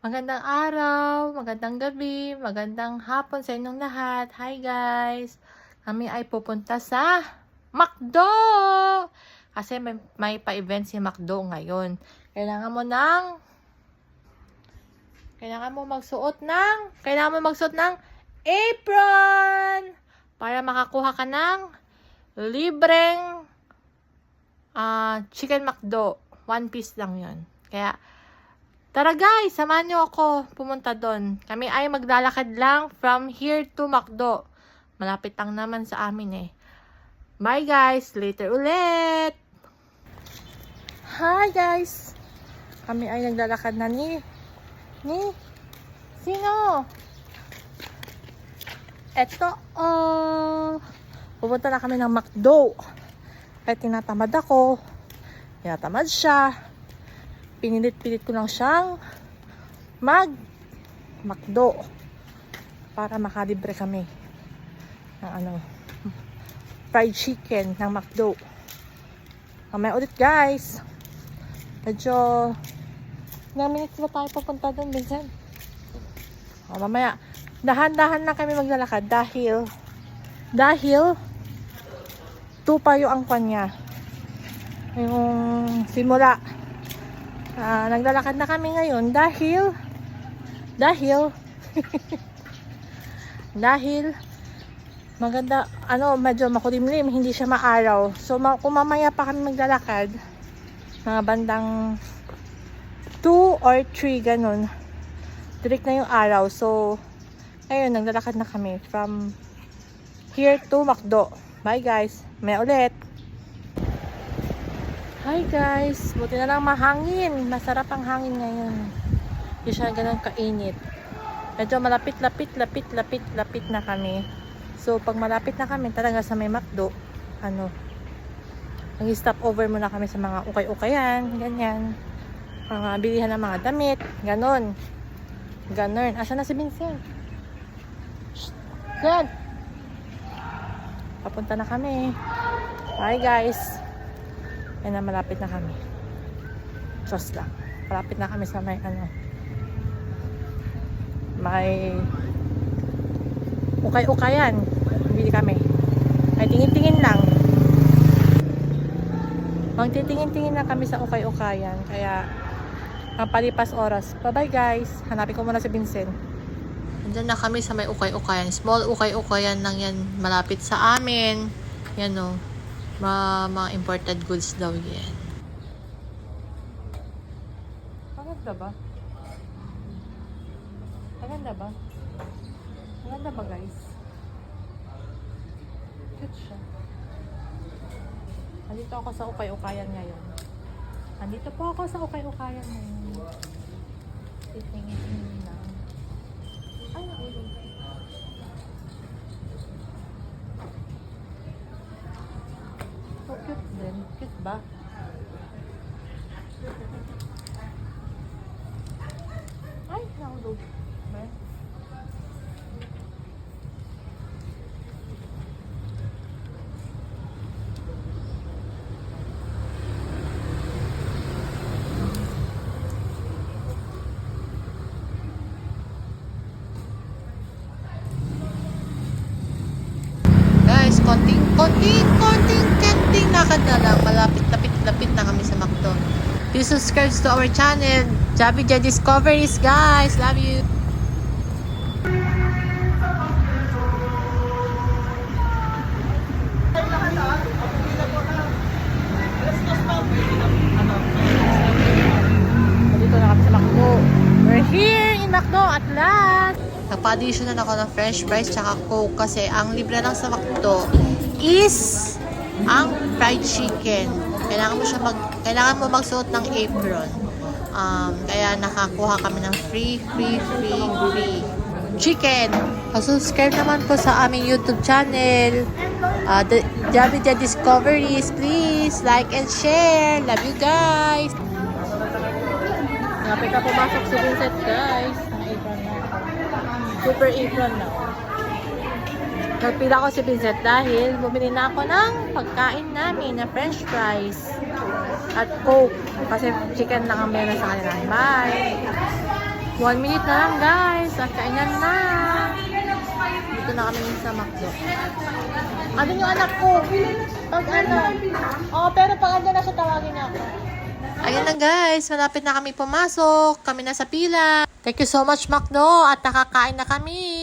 Magandang araw, magandang gabi, magandang hapon sa inyong lahat. Hi guys! Kami ay pupunta sa McDo! Kasi may pa-event si McDo ngayon. Kailangan mo magsuot ng apron para makakuha ka ng libreng chicken McDo. One piece lang yun. Kaya tara guys, samahan nyo ako pumunta doon. Kami ay maglalakad lang from here to McDo. Malapit lang naman sa amin eh. Bye guys, later ulit! Hi guys! Kami ay naglalakad na ni sino? Eto, pupunta na kami ng McDo. Kahit tinatamad ako, tinatamad siya. Pinilit-pilit ko lang siyang McDo para makalibre kami ng fried chicken ng McDo. Mamaya ulit guys. Medyo ilang minutes ba tayo papunta doon, Vincent? Mamaya dahan-dahan na kami maglalakad dahil 2 pa yung angkwan niya. Yung simula. Naglalakad na kami ngayon dahil maganda, medyo makulimlim, hindi siya maaraw. So kung mamaya pa kami maglalakad, mga bandang 2 or 3 ganun, direct na yung araw. So ngayon naglalakad na kami from here to McDo. Bye guys, may ulit. Hi guys, buti na lang mahangin. Masarap ang hangin ngayon. Hindi siya ganun kainit. Medyo malapit na kami. So pag malapit na kami talaga sa may McDo, nag-stop over muna kami sa mga ukay-ukayan, ganyan. Mga bilihan ng mga damit, ganun. Asa na si Vincent? Yan. Papunta na kami. Bye guys. Yan na, malapit na kami. Just lang. Malapit na kami sa may may ukay-ukayan. Bili kami. Ay tingin-tingin lang. Magtitingin-tingin na kami sa ukay-ukayan. Kaya ang palipas oras. Bye-bye guys. Hanapin ko muna si Vincent. Nandiyan na kami sa may ukay-ukayan. Small ukay-ukayan lang yan. Malapit sa amin. Yan o. Mga imported goods daw yan. Maganda ba? Maganda ba guys? Cute siya. Nandito ako sa ukay-ukayan ngayon. Titingin-tingin lang. Ay, naulog. So cute din. Cute ba? Ay, naulog. Ba? Guys, konting lakad na lang. Malapit na kami sa McDo. Please subscribe to our channel, Javi Discoveries, guys. Love you. Dito na kami sa McDo. We're here in McDo at last. Nagpa-additional ako ng french fries tsaka coke kasi ang libre lang sa McDo is ang fried chicken. Kailangan mo magsuot ng apron. Kaya nakakuha kami ng free chicken. Subscribe naman po sa aming YouTube channel, the Javi Discoveries. Please like and share. Love you guys. Napit na pumasok si Vincent guys. Super apron na. Nagpila ko si Vincent dahil bumili na ako ng pagkain namin na french fries at coke. Kasi chicken lang ang meron sa kanila. Bye! 1 minute na lang guys. At kainan na. Dito na kami sa McDo. Ano yung anak ko? Pag ano? Oh, pero pag ando na siya, tawagin niya ako. Ayan na guys, malapit na kami pumasok. Kami na sa pila. Thank you so much McDo at nakakain na kami.